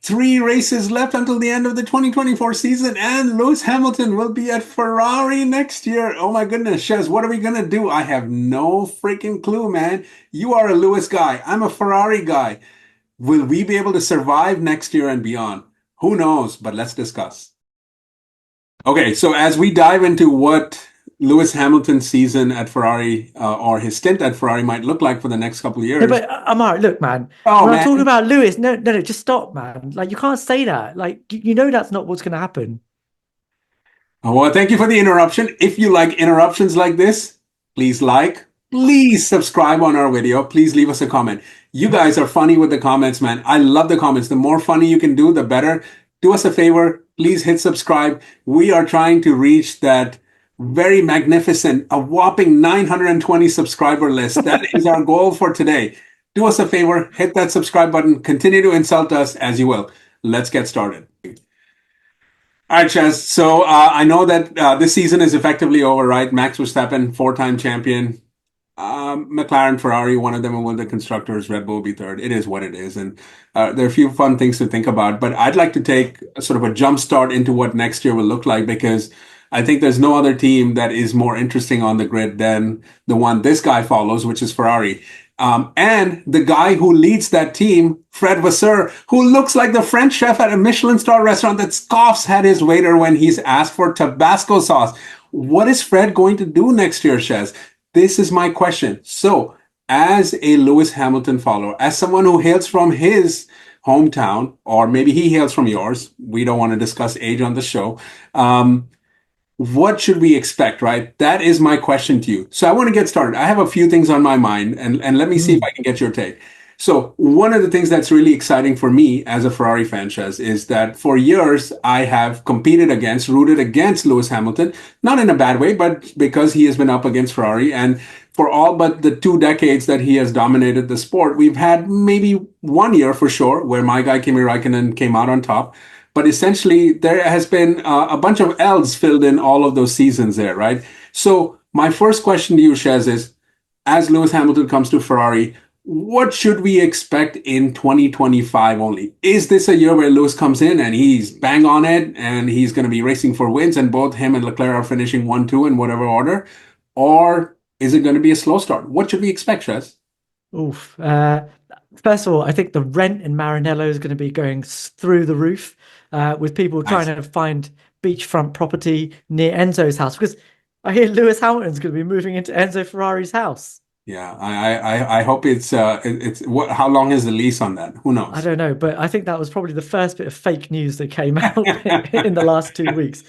Three races left until the end of the 2024 season, and Lewis Hamilton will be at Ferrari next year. Oh my goodness, Shez, what are we gonna do? I have no freaking clue, man. You are a Lewis guy. I'm a Ferrari guy. Will we be able to survive next year and beyond? Who knows? But let's discuss. Okay, so as we dive into what Lewis Hamilton's season at Ferrari or his stint at Ferrari might look like for the next couple of No, years. but Ammar, look, man. Oh When I'm talking man. about Lewis, no, just stop, man. Like you can't say that. Like you know that's not what's going to happen. Well, thank you for the interruption. If you like interruptions like this, please please subscribe on our video. Please leave us a comment. You guys are funny with the comments, man. I love the comments. The more funny you can do, the better. Do us a favor. Please hit subscribe. We are trying to reach that very magnificent, a whopping 920 subscriber list. That is our goal for today. Do us a favor, hit that subscribe button. Continue to insult us as you will. Let's get started. All right, Shez. So I know that this season is effectively over, right? Max Verstappen, four-time champion. McLaren, Ferrari, one of them will win the constructors. Red Bull will be third. It is what it is, and there are a few fun things to think about. But I'd like to take a sort of a jump start into what next year will look like because I think there's no other team that is more interesting on the grid than the one this guy follows, which is Ferrari. And the guy who leads that team, Fred Vasseur, who looks like the French chef at a Michelin star restaurant that scoffs at his waiter when he's asked for Tabasco sauce. What is Fred going to do next year, Shez? This is my question. So, as a Lewis Hamilton follower, as someone who hails from his hometown, or maybe he hails from yours, we don't want to discuss age on the show. What should we expect, right? That is my question to you. So I want to get started. I have a few things on my mind, and let me see if I can get your take. So one of the things that's really exciting for me as a Ferrari fan, Shez, is that for years I have rooted against Lewis Hamilton, not in a bad way, but because he has been up against Ferrari. And for all but the 2 decades that he has dominated the sport, we've had maybe 1 year for sure where my guy Kimi Raikkonen came out on top. But essentially, there has been a bunch of L's filled in all of those seasons there, right? So my first question to you, Shez, is as Lewis Hamilton comes to Ferrari, what should we expect in 2025 only? Is this a year where Lewis comes in and he's bang on it and he's going to be racing for wins and both him and Leclerc are finishing 1, 2 in whatever order? Or is it going to be a slow start? What should we expect, Shez? Oof. First of all, I think the rent in Maranello is going to be going through the roof, with people trying Nice. to find beachfront property near Enzo's house because I hear Lewis Hamilton's going to be moving into Enzo Ferrari's house. Yeah, I hope it's what? How long is the lease on that? Who I knows? don't know, but I think that was probably the first bit of fake news that came out in the last 2 weeks.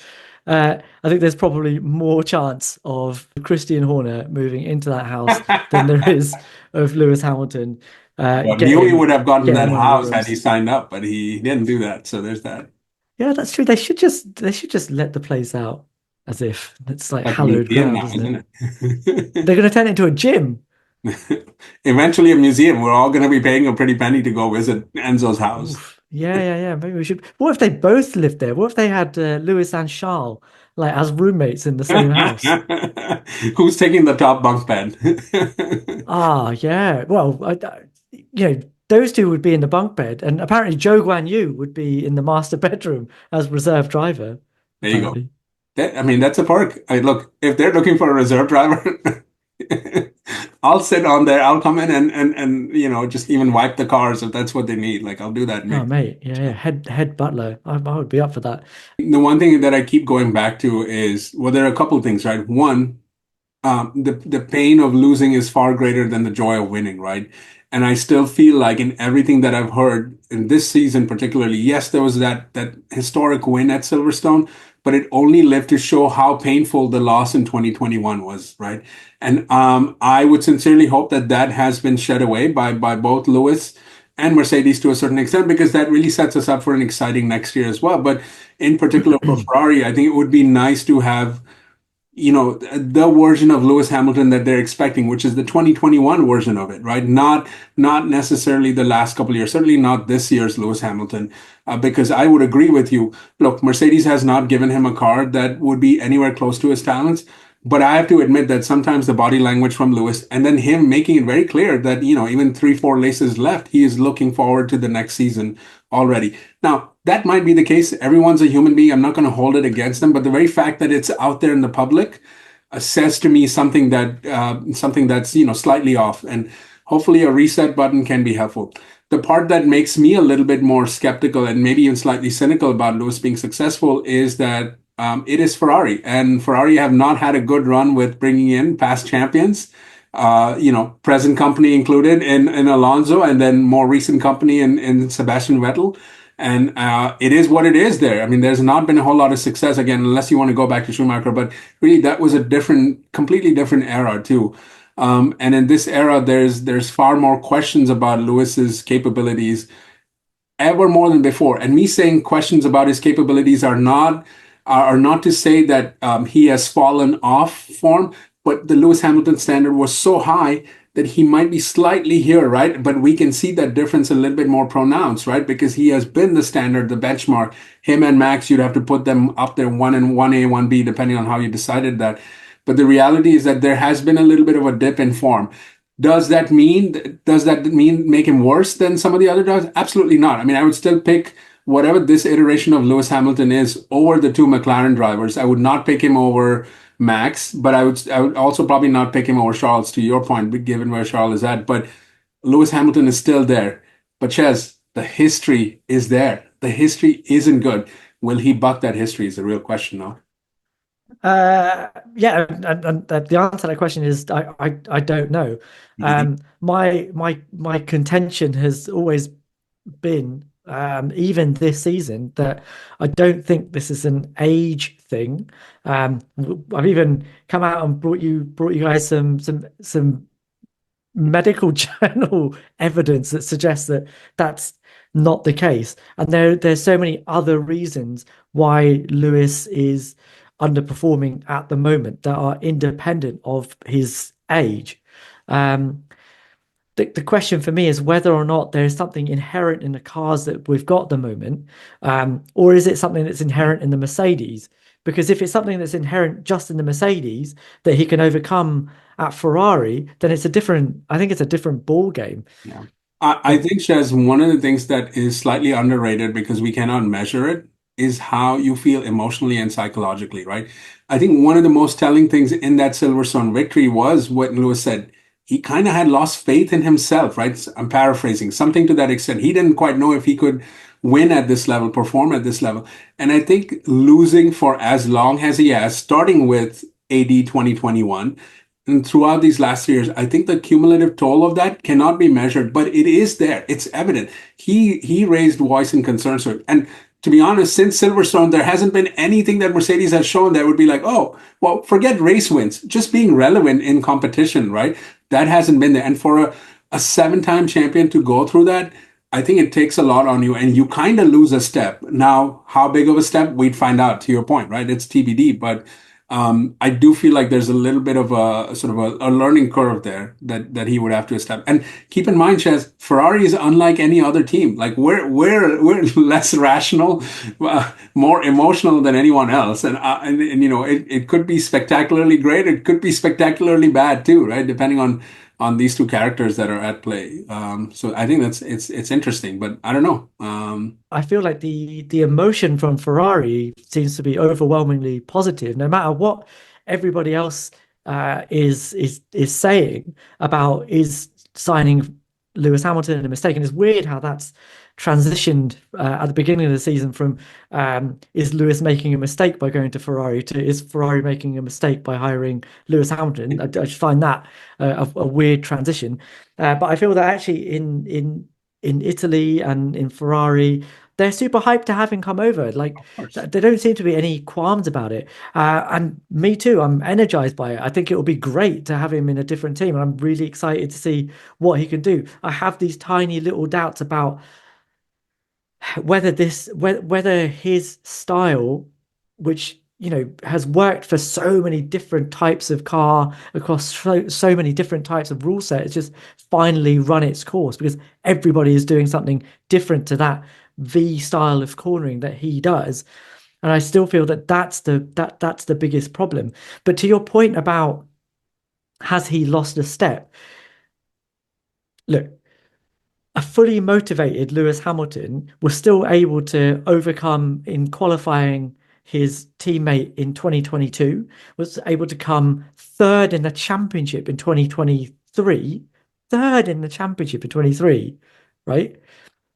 I think there's probably more chance of Christian Horner moving into that house than there is of Lewis Hamilton Well, knew he would have gotten that getting one of the house had he rooms. signed up, but he didn't do that. So there's that. Yeah, that's true. They should just let the place out as if it's like Like a hallowed museum ground, now, isn't it? isn't it? They're going to turn it into a gym. Eventually a museum. We're all going to be paying a pretty penny to go visit Enzo's house. Oof. Yeah. Maybe we should. What if they both lived there? What if they had Louis and Charles like as roommates in the same house? Who's taking the top bunk bed? Ah, yeah. Well, those two would be in the bunk bed, and apparently Joe Guan Yu would be in the master bedroom as reserve driver. There you go. Apparently. I mean, that's a perk. Look, if they're looking for a reserve driver, I'll sit on there. I'll come in and just even wipe the cars if that's what they need. Like I'll do that. Oh, mate. Yeah. Head butler. I would be up for that. The one thing that I keep going back to is, well, there are a couple of things, right? One, the pain of losing is far greater than the joy of winning, right? And I still feel like in everything that I've heard in this season, particularly, yes, there was that historic win at Silverstone, but it only lived to show how painful the loss in 2021 was, right? And I would sincerely hope that that has been shed away by both Lewis and Mercedes to a certain extent, because that really sets us up for an exciting next year as well. But in particular for Ferrari, I think it would be nice to have the version of Lewis Hamilton that they're expecting, which is the 2021 version of it, right? Not necessarily the last couple of years, certainly not this year's Lewis Hamilton, because I would agree with you. Look, Mercedes has not given him a car that would be anywhere close to his talents, But I have to admit that sometimes the body language from Lewis and then him making it very clear that, even 3, 4 races left, he is looking forward to the next season already. Now, that might be the case. Everyone's a human being. I'm not going to hold it against them. But the very fact that it's out there in the public says to me something that's, slightly off. And hopefully a reset button can be helpful. The part that makes me a little bit more skeptical and maybe even slightly cynical about Lewis being successful is that it is Ferrari, and Ferrari have not had a good run with bringing in past champions. Present company included in Alonso, and then more recent company in Sebastian Vettel. And it is what it is there. I mean, there's not been a whole lot of success again, unless you want to go back to Schumacher. But really, that was a completely different era too. And in this era, there's far more questions about Lewis's capabilities ever more than before. And me saying questions about his capabilities are not to say that he has fallen off form, but the Lewis Hamilton standard was so high that he might be slightly here, right? But we can see that difference a little bit more pronounced, right? Because he has been the standard, the benchmark. Him and Max, you'd have to put them up there, one and 1A, 1B, depending on how you decided that. But the reality is that there has been a little bit of a dip in form. Does that mean make him worse than some of the other drivers? Absolutely not. I mean, I would still pick whatever this iteration of Lewis Hamilton is over the two McLaren drivers. I would not pick him over Max, but I would also probably not pick him over Charles, to your point, given where Charles is at. But Lewis Hamilton is still there. But Chez, the history is there. The history isn't good. Will he buck that history is the real question now. Yeah, and the answer to that question is I don't know. Mhm. My contention has always been, even this season, that I don't think this is an age thing. I've even come out and brought you guys some medical journal evidence that suggests that that's not the case. And there's so many other reasons why Lewis is underperforming at the moment that are independent of his age. Um, the question for me is whether or not there is something inherent in the cars that we've got at the moment, or is it something that's inherent in the Mercedes? Because if it's something that's inherent just in the Mercedes that he can overcome at Ferrari, then I think it's a different ball game. Yeah. I think, Shez, one of the things that is slightly underrated because we cannot measure it is how you feel emotionally and psychologically, right? I think one of the most telling things in that Silverstone victory was what Lewis said. He kind of had lost faith in himself, right? I'm paraphrasing, something to that extent. He didn't quite know if he could win at this level, perform at this level. And I think losing for as long as he has, starting with AD 2021, and throughout these last years, I think the cumulative toll of that cannot be measured, but it is there. It's evident. He raised voice and concerns. And to be honest, since Silverstone, there hasn't been anything that Mercedes has shown that would be like, oh, well, forget race wins, just being relevant in competition, right? That hasn't been there. And for a 7-time champion to go through that, I think it takes a lot on you, and you kind of lose a step. Now, how big of a step, we'd find out, to your point, right? It's TBD, but I do feel like there's a little bit of a sort of a learning curve there that he would have to establish. And keep in mind, Chaz, Ferrari is unlike any other team. Like we're less rational, more emotional than anyone else. And it could be spectacularly great. It could be spectacularly bad too, right? Depending on these two characters that are at play. So I think it's interesting, but I don't know. I feel like the emotion from Ferrari seems to be overwhelmingly positive, no matter what everybody else is saying about is signing Lewis Hamilton a mistake. And it's weird how that's transitioned at the beginning of the season from is Lewis making a mistake by going to Ferrari to is Ferrari making a mistake by hiring Lewis Hamilton. I just find that a weird transition. But I feel that actually in Italy and in Ferrari, they're super hyped to have him come over. Like Of course. there don't seem to be any qualms about it. And me too. I'm energized by it. I think it will be great to have him in a different team, and I'm really excited to see what he can do. I have these tiny little doubts about whether his style, which has worked for so many different types of car across so many different types of rule sets, just finally run its course, because everybody is doing something different to that V style of cornering that he does. And I still feel that that's the biggest problem. But to your point about has he lost a step? Look, a fully motivated Lewis Hamilton was still able to overcome in qualifying his teammate in 2022, was able to come third in the championship in 2023, third in the championship in 23, right?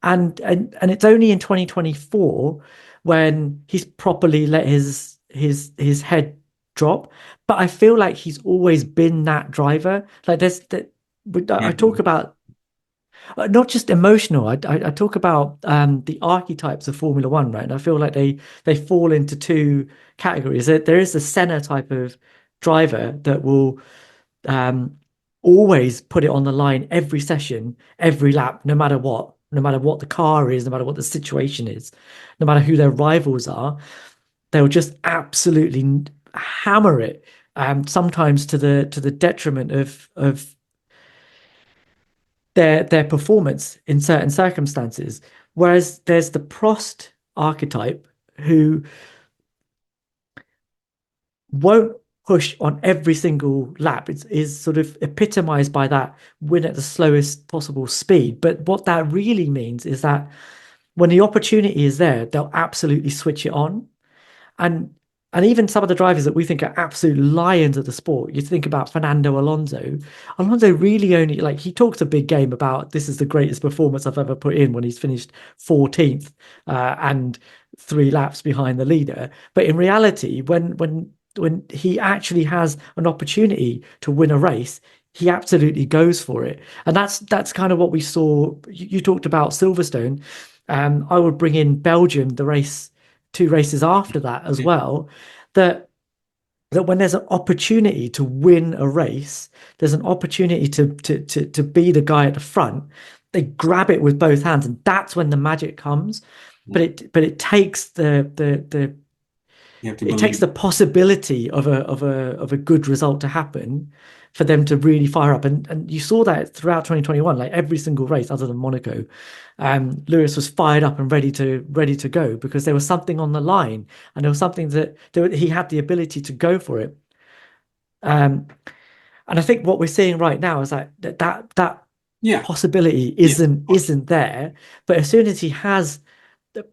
And it's only in 2024 when he's properly let his head drop. But I feel like he's always been that driver. Like there's that I talk about not just emotional. I talk about the archetypes of Formula One, right? And I feel like they fall into two categories. There is the Senna type of driver that will um, always put it on the line every session, every lap, no matter what the car is, no matter what the situation is, no matter who their rivals are, they'll just absolutely hammer it. Sometimes to the detriment of their performance in certain circumstances. Whereas there's the Prost archetype who won't push on every single lap. It's is sort of epitomized by that win at the slowest possible speed. But what that really means is that when the opportunity is there, they'll absolutely switch it on. And and even some of the drivers that we think are absolute lions of the sport, you think about Fernando Alonso. Alonso really only like he talks a big game about this is the greatest performance I've ever put in when he's finished 14th and 3 laps behind the leader. But in reality, when he actually has an opportunity to win a race, he absolutely goes for it. And that's kind of what we saw. You talked about Silverstone. I would bring in Belgium, the race 2 races after that as well, that when there's an opportunity to win a race, there's an opportunity to be the guy at the front. They grab it with both hands, and that's when the magic comes. But it takes the You have to it takes believe. the possibility of a good result to happen for them to really fire up. And you saw that throughout 2021, like every single race other than Monaco, Lewis was fired up and ready to go because there was something on the line and there was something he had the ability to go for it. Um, and I think what we're seeing right now is that Yeah. possibility Yeah. Of course. isn't there. But as soon as he has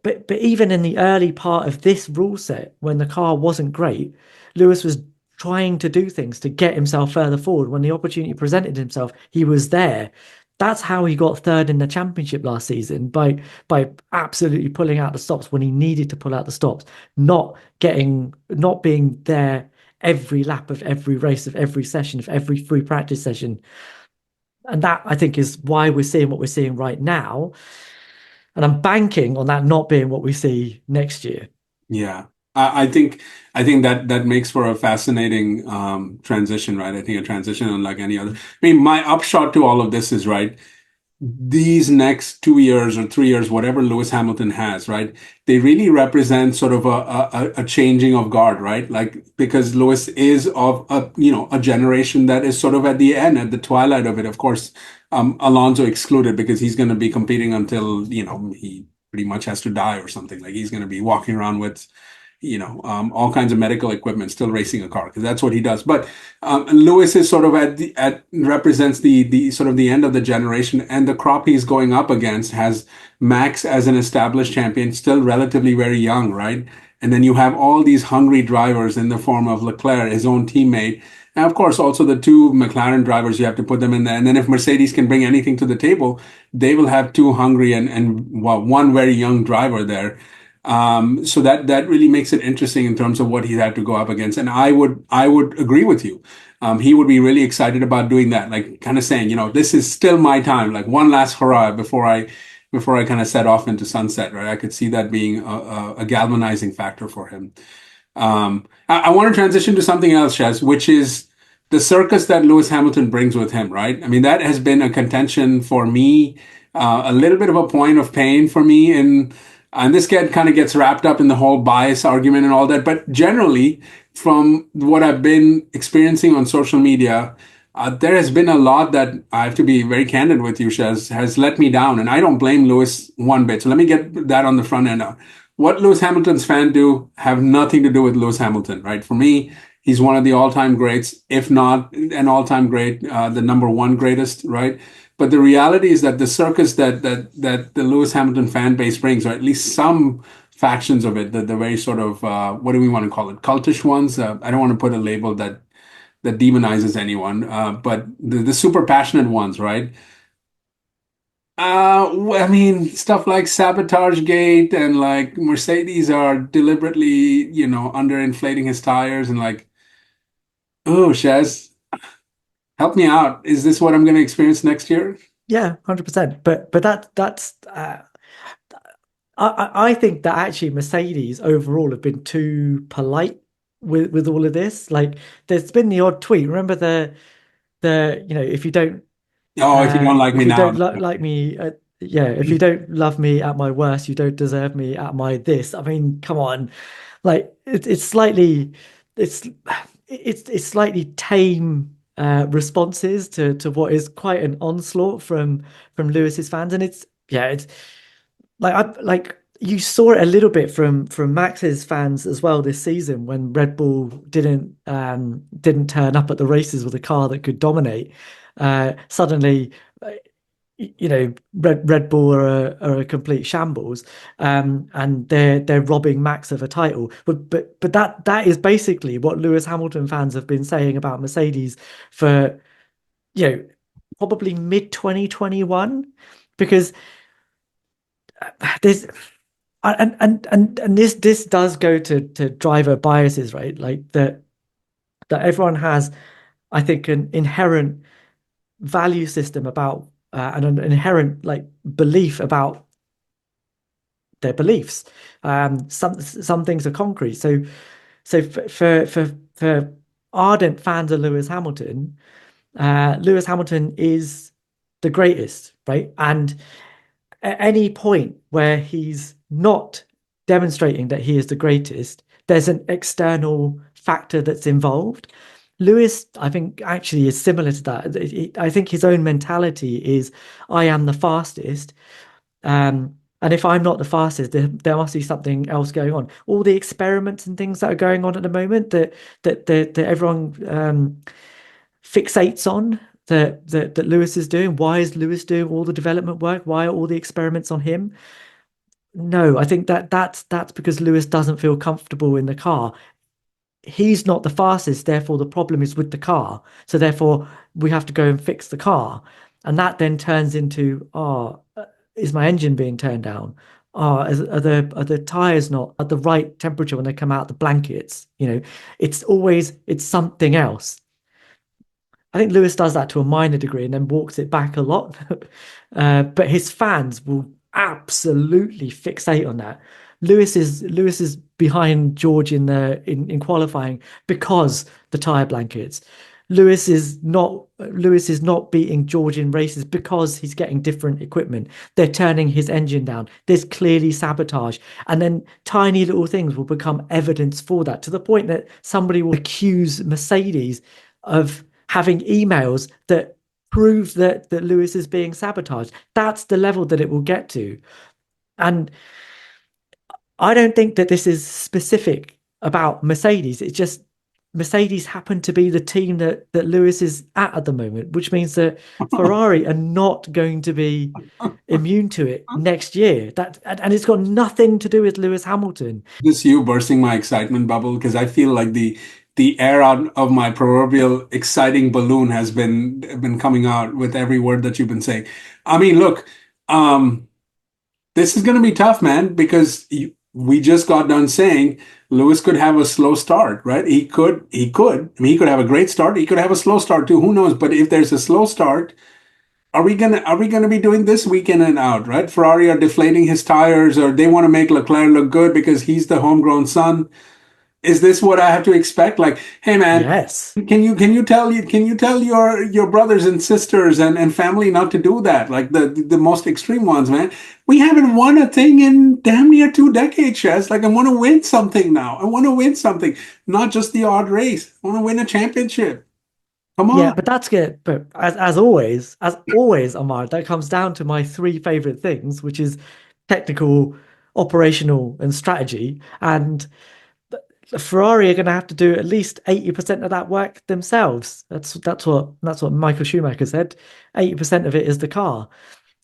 but even in the early part of this rule set, when the car wasn't great, Lewis was trying to do things to get himself further forward. When the opportunity presented himself, he was there. That's how he got third in the championship last season by absolutely pulling out the stops when he needed to pull out the stops, not being there every lap of every race of every session of every free practice session. And that I think is why we're seeing what we're seeing right now. And I'm banking on that not being what we see next year. Yeah. I think that makes for a fascinating transition, right? I think a transition unlike any other. I mean, my upshot to all of this is right. These next 2 years or 3 years, whatever Lewis Hamilton has, right? They really represent sort of a changing of guard, right? Like because Lewis is of a generation that is sort of at the end, at the twilight of it. Of course, Alonso excluded because he's going to be competing until he pretty much has to die or something. Like he's going to be walking around with all kinds of medical equipment, still racing a car because that's what he does. But Lewis is sort of at represents the sort of the end of the generation, and the crop he's going up against has Max as an established champion, still relatively very young, right? And then you have all these hungry drivers in the form of Leclerc, his own teammate. And of course, also the two McLaren drivers, you have to put them in there. And then if Mercedes can bring anything to the table, they will have two hungry and well, one very young driver there. So that really makes it interesting in terms of what he had to go up against. And I would agree with you. He would be really excited about doing that, like kind of saying, this is still my time, like one last hurrah before I kind of set off into sunset, right? I could see that being a galvanizing factor for him. I want to transition to something else, Shez, which is the circus that Lewis Hamilton brings with him, right? I mean, that has been a contention for me, a little bit of a point of pain for me and this kind of gets wrapped up in the whole bias argument and all that. But generally, from what I've been experiencing on social media, there has been a lot that I have to be very candid with you, Shez, has let me down. And I don't blame Lewis one bit. So let me get that on the front end. what Lewis Hamilton's fan do have nothing to do with Lewis Hamilton, right? For me, he's one of the all-time greats, if not an all-time great, the number one greatest, right? But the reality is that the circus that the Lewis Hamilton fan base brings, or at least some factions of it, the very sort of what do we want to call it, cultish ones. I don't want to put a label that demonizes anyone, but the super passionate ones, right? I mean, stuff like Sabotage Gate and like Mercedes are deliberately, underinflating his tires and like, oh, Shez, help me out. Is this what I'm going to experience next year? Yeah, 100%. But that's I think that actually Mercedes overall have been too polite with all of this. Like there's been the odd tweet. Remember the if you don't Oh, if you don't like me if you now. don't like me yeah, if you don't love me at my worst, you don't deserve me at my this. I mean, come on. Like it's slightly it's it's slightly tame responses to what is quite an onslaught from Lewis's fans. And it's yeah, it's like you saw it a little bit from Max's fans as well this season when Red Bull didn't turn up at the races with a car that could dominate. Suddenly, Red Bull are a complete shambles, and they're robbing Max of a title. But that is basically what Lewis Hamilton fans have been saying about Mercedes for probably mid 2021, because there's and this does go to driver biases, right? Like that everyone has, I think, an inherent value system about and an inherent like belief about their beliefs. Some things are concrete. So for ardent fans of Lewis Hamilton is the greatest, right? And at any point where he's not demonstrating that he is the greatest, there's an external factor that's involved. Lewis, I think, actually is similar to that. I think his own mentality is, I am the fastest. And if I'm not the fastest, there must be something else going on. All the experiments and things that are going on at the moment that everyone fixates on that Lewis is doing. Why is Lewis doing all the development work? Why are all the experiments on him? No, I think that's because Lewis doesn't feel comfortable in the car. He's not the fastest, therefore the problem is with the car. So therefore we have to go and fix the car. And that then turns into, is my engine being turned down? Are the tires not at the right temperature when they come out the blankets? It's something else. I think Lewis does that to a minor degree and then walks it back a lot. But his fans will absolutely fixate on that. Lewis is behind George in qualifying because the tire blankets. Lewis is not beating George in races because he's getting different equipment. They're turning his engine down. There's clearly sabotage. And then tiny little things will become evidence for that, to the point that somebody will accuse Mercedes of having emails that prove that Lewis is being sabotaged. That's the level that it will get to. And I don't think that this is specific about Mercedes. It's just Mercedes happened to be the team that Lewis is at the moment, which means that Ferrari are not going to be immune to it next year. And it's got nothing to do with Lewis Hamilton. Just you bursting my excitement bubble because I feel like the air out of my proverbial exciting balloon has been coming out with every word that you've been saying. I mean, look, this is going to be tough, man, because we just got done saying Lewis could have a slow start, right? He could. I mean, he could have a great start. He could have a slow start too. Who knows? But if there's a slow start, are we gonna be doing this week in and out, right? Ferrari are deflating his tires, or they want to make Leclerc look good because he's the homegrown son. Is this what I have to expect? Like, hey man, Yes. can you tell your brothers and sisters and family not to do that? Like the most extreme ones, man. We haven't won a thing in damn near 2 decades, Chess. Like I want to win something now. I want to win something, not just the odd race. I want to win a championship. Come Yeah, on. but that's good. But as always, Ammar, that comes down to my three favorite things, which is technical operational and strategy, and Ferrari are going to have to do at least 80% of that work themselves. That's what Michael Schumacher said. 80% of it is the car.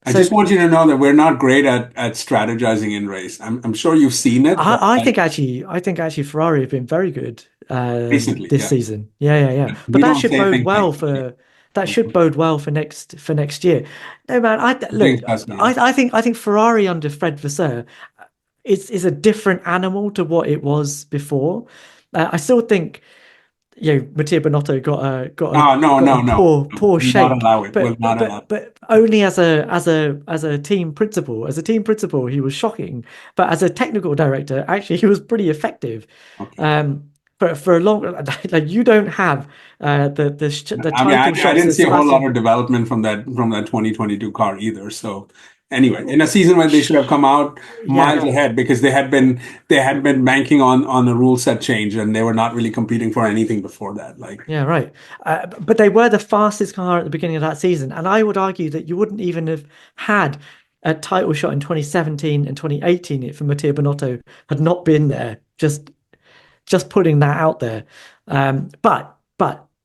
I So just want you to know that we're not great at strategizing in race. I'm sure you've seen it, but I think actually Ferrari have been very good recently, this yeah. season. Yeah. But We don't say things like that. that should bode well for next year. No man, look, Jinx us, man. I think Ferrari under Fred Vasseur is a different animal to what it was before. I still think Mattia Binotto got a No. poor Will not shake, allow it. Will but not allow only as a team principal. As a team principal, he was shocking, but as a technical director, actually, he was pretty effective. it. Okay. For a long, like you don't have the I mean, title I shots didn't that see a whole lot Sebastian. of development from that 2022 car either. So anyway, in a season where they should have come out miles Yeah, ahead because they had been banking on the rule set change and they were not really competing for anything before that. Like yeah, right. But they were the fastest car at the beginning of that season, and I would argue that you wouldn't even have had a title shot in 2017 and 2018 if Mattia Binotto had not been there. Just putting that out there. But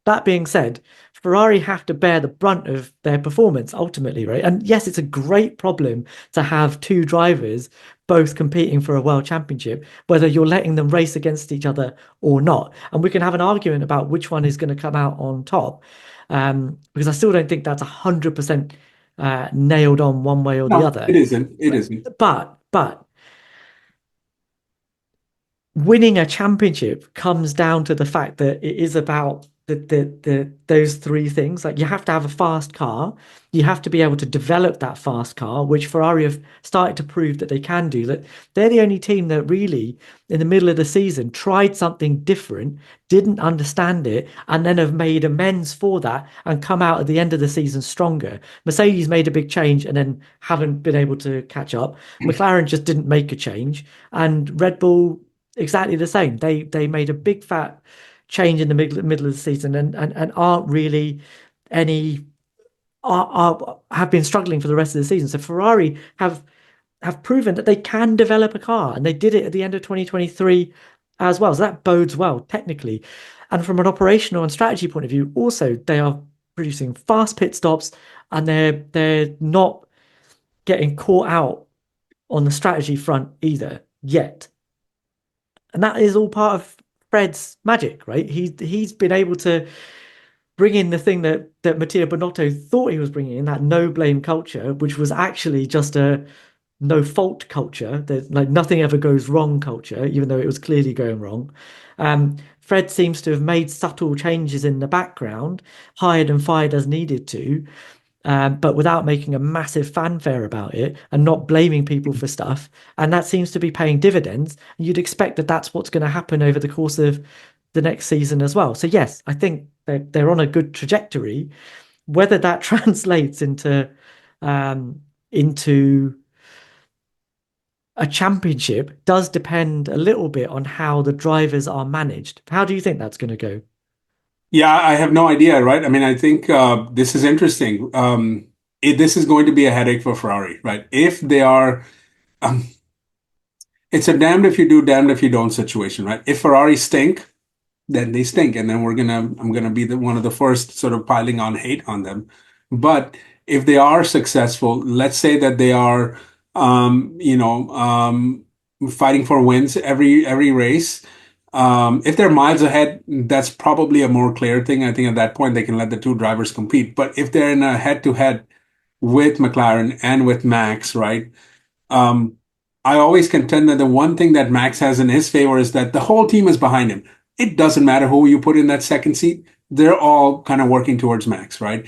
that being said, Ferrari have to bear the brunt of their performance ultimately, right? And yes, it's a great problem to have two drivers both competing for a world championship, whether you're letting them race against each other or not. And we can have an argument about which one is going to come out on top, because I still don't think that's 100% nailed on one way or the no, it other. isn't. It isn't. But winning a championship comes down to the fact that it is about those three things. Like you have to have a fast car, you have to be able to develop that fast car, which Ferrari have started to prove that they can do. That they're the only team that really, in the middle of the season, tried something different, didn't understand it, and then have made amends for that and come out at the end of the season stronger. Mercedes made a big change and then haven't been able to catch up. McLaren just didn't make a change, and Red Bull exactly the same. They made a big fat change in the middle of the season and aren't really any have been struggling for the rest of the season. So Ferrari have proven that they can develop a car, and they did it at the end of 2023 as well. So that bodes well technically, and from an operational and strategy point of view, also they are producing fast pit stops, and they're not getting caught out on the strategy front either yet. And that is all part of Fred's magic, right? He's been able to bring in the thing that Mattia Bonotto thought he was bringing in, that no blame culture, which was actually just a no fault culture. That like nothing ever goes wrong culture, even though it was clearly going wrong. Fred seems to have made subtle changes in the background, hired and fired as needed to, but without making a massive fanfare about it and not blaming people for stuff. And that seems to be paying dividends. You'd expect that that's what's going to happen over the course of the next season as well. So yes, I think they're on a good trajectory. Whether that translates into a championship does depend a little bit on how the drivers are managed. How do you think that's going to go? Yeah, I have no idea, right? I mean, I think this is interesting. This is going to be a headache for Ferrari, right? If they are, um, it's a damned if you do, damned if you don't situation, right? If Ferrari stink, then they stink, and then I'm gonna be one of the first sort of piling on hate on them. But if they are successful, let's say that they are, fighting for wins every race. If they're miles ahead, that's probably a more clear thing. I think at that point they can let the two drivers compete. But if they're in a head-to-head with McLaren and with Max, right? Um, I always contend that the one thing that Max has in his favor is that the whole team is behind him. It doesn't matter who you put in that second seat. They're all kind of working towards Max, right?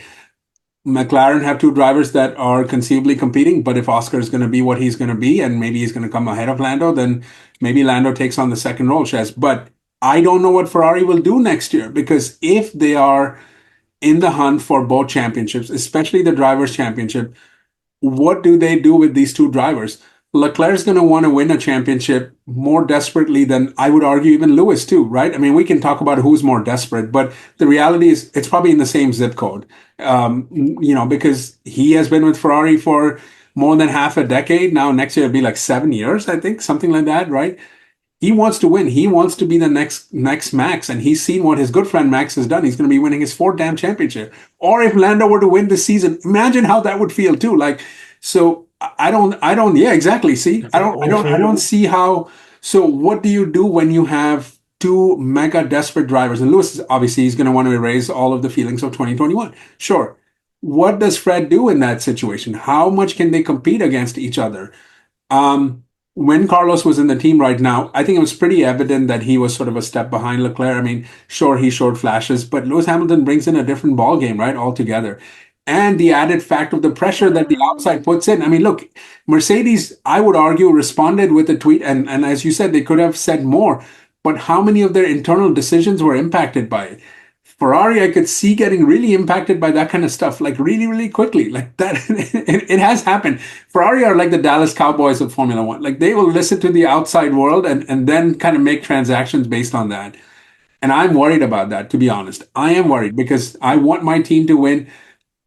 McLaren have two drivers that are conceivably competing, but if Oscar is going to be what he's going to be, and maybe he's going to come ahead of Lando, then maybe Lando takes on the second role, Shez. But I don't know what Ferrari will do next year because if they are in the hunt for both championships, especially the Drivers' Championship, what do they do with these two drivers? Leclerc is going to want to win a championship more desperately than I would argue even Lewis too, right? I mean, we can talk about who's more desperate, but the reality is it's probably in the same zip code, because he has been with Ferrari for more than half a decade. Now next year it'll be like 7 years, I think, something like that, right? He wants to win. He wants to be the next Max, and he's seen what his good friend Max has done. He's going to be winning his fourth damn championship. Or if Lando were to win this season, imagine how that would feel too. Like, so I don't. Yeah, exactly. See, That'd be I awful. don't see how. So what do you do when you have two mega desperate drivers? And Lewis, obviously, he's going to want to erase all of the feelings of 2021. Sure. What does Fred do in that situation? How much can they compete against each other? Um, when Carlos was in the team right now, I think it was pretty evident that he was sort of a step behind Leclerc. I mean, sure, he showed flashes, but Lewis Hamilton brings in a different ball game, right, altogether. And the added fact of the pressure that the outside puts in. I mean, look, Mercedes, I would argue, responded with a tweet, and as you said, they could have said more. But how many of their internal decisions were impacted by it? Ferrari, I could see getting really impacted by that kind of stuff, like really, really quickly. Like that, it has happened. Ferrari are like the Dallas Cowboys of Formula One. Like they will listen to the outside world and then kind of make transactions based on that. And I'm worried about that, to be honest. I am worried because I want my team to win.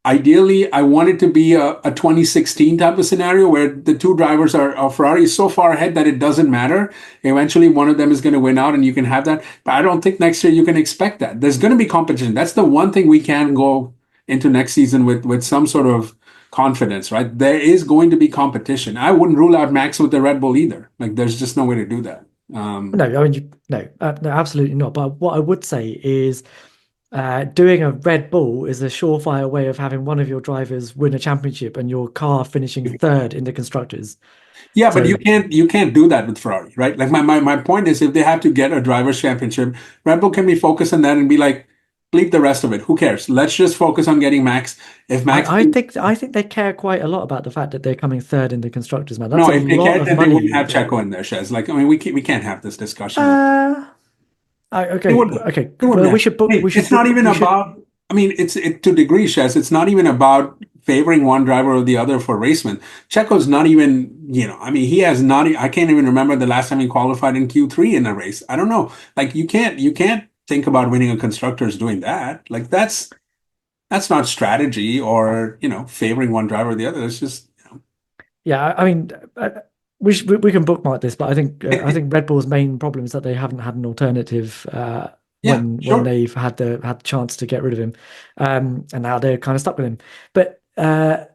Ideally, I want it to be a 2016 type of scenario where the two drivers are Ferrari is so far ahead that it doesn't matter. Eventually, one of them is going to win out, and you can have that. But I don't think next year you can expect that. There's going to be competition. That's the one thing we can go into next season with some sort of confidence, right? There is going to be competition. I wouldn't rule out Max with the Red Bull either. Like, there's just no way to do that. No, I mean, no, absolutely not. But what I would say is, doing a Red Bull is a surefire way of having one of your drivers win a championship and your car finishing third in the constructors. Yeah, but So you can't do that with Ferrari, right? Like my point is if they have to get a drivers championship, Red Bull can be focused on that and be like, bleep the rest of it. Who cares? Let's just focus on getting Max. If Max I think they care quite a lot about the fact that they're coming third in the constructors, man. That's no, a if they lot cared, of then they wouldn't money. have Checo in there, Shez. Like, I mean, we can't have this discussion. Uh, They okay, wouldn't. okay. They wouldn't Well, have. Hey, it's not even we should. about. I mean, it's to degree, Shez. It's not even about favoring one driver or the other for race win. Checo's not even. I mean, he has not. I can't even remember the last time he qualified in Q3 in a race. I don't know. Like, you can't think about winning a constructors doing that. Like, that's not strategy or favoring one driver or the other. It's just. Yeah, I mean, we can bookmark this, but I think Red Bull's main problem is that they haven't had an alternative Yeah, when sure. they've had the chance to get rid of him, and now they're kind of stuck with him. But I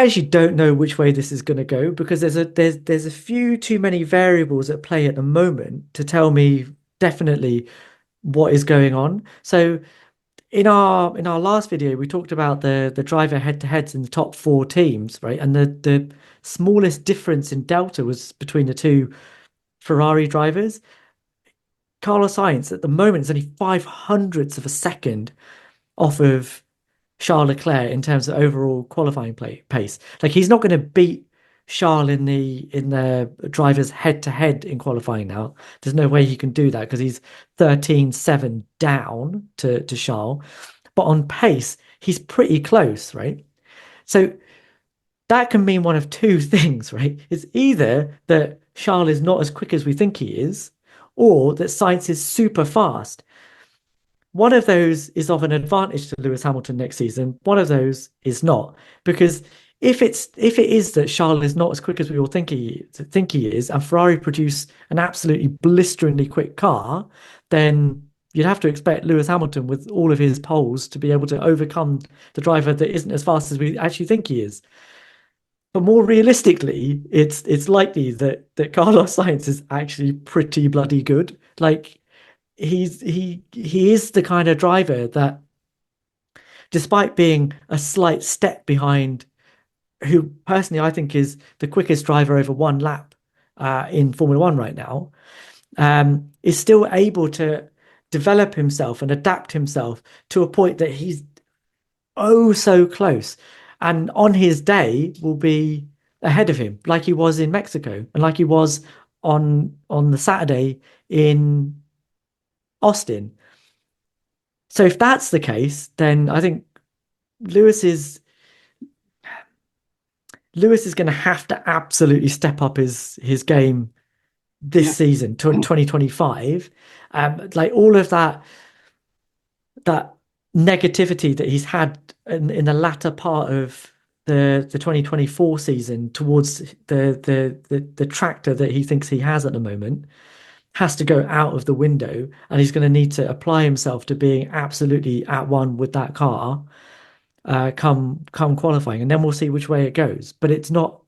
actually don't know which way this is going to go because there's a few too many variables at play at the moment to tell me definitely what is going on. So in our last video, we talked about the driver head-to-heads in the top four teams, right? And the smallest difference in delta was between the two Ferrari drivers. Carlos Sainz at the moment is only 500ths of a second off of Charles Leclerc in terms of overall qualifying pace. Like he's not going to beat Charles in the drivers head-to-head in qualifying now. There's no way he can do that because he's 13.7 down to Charles. But on pace, he's pretty close, right? So that can mean one of two things, right? It's either that Charles is not as quick as we think he is, or that Sainz is super fast. One of those is of an advantage to Lewis Hamilton next season. One of those is not, because if it is that Charles is not as quick as we all think he is, and Ferrari produce an absolutely blisteringly quick car, then you'd have to expect Lewis Hamilton with all of his poles to be able to overcome the driver that isn't as fast as we actually think he is. But more realistically, it's likely that Carlos Sainz is actually pretty bloody good. Like he is the kind of driver that, despite being a slight step behind, who personally I think is the quickest driver over one lap in Formula One right now, is still able to develop himself and adapt himself to a point that he's oh so close, and on his day will be ahead of him, like he was in Mexico and like he was on the Saturday in Austin. So if that's the case, then I think Lewis is Lewis is going to have to absolutely step up his game this Yeah. season, 2025. Like all of that negativity that he's had in the latter part of the 2024 season towards the tractor that he thinks he has at the moment has to go out of the window, and he's going to need to apply himself to being absolutely at one with that car come qualifying, and then we'll see which way it goes. But it's not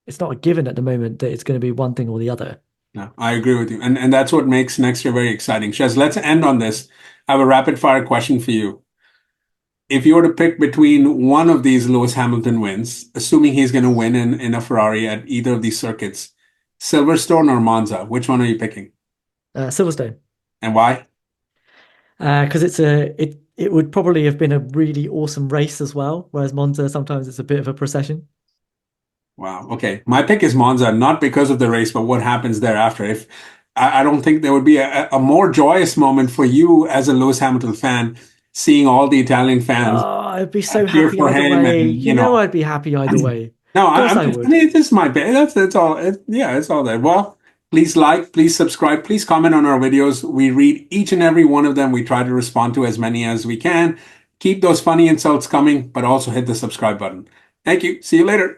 a given at the moment that it's going to be one thing or the other. No, I agree with you. And that's what makes next year very exciting. Shez, let's end on this. I have a rapid fire question for you. If you were to pick between one of these Lewis Hamilton wins, assuming he's going to win in a Ferrari at either of these circuits, Silverstone or Monza, which one are you picking? Silverstone, And why? because it would probably have been a really awesome race as well. Whereas Monza sometimes it's a bit of a procession. Wow. Okay. My pick is Monza, not because of the race, but what happens thereafter. If I don't think there would be a more joyous moment for you as a Lewis Hamilton fan, seeing all the Italian fans Oh, I'd be so cheer happy for either him, way. and You know, I'd be happy either way. no, Of course I'm I just, I would. mean, this is my pick. That's all. Yeah, it's all that. Well, please like, please subscribe, please comment on our videos. We read each and every one of them. We try to respond to as many as we can. Keep those funny insults coming, but also hit the subscribe button. Thank you. See you later.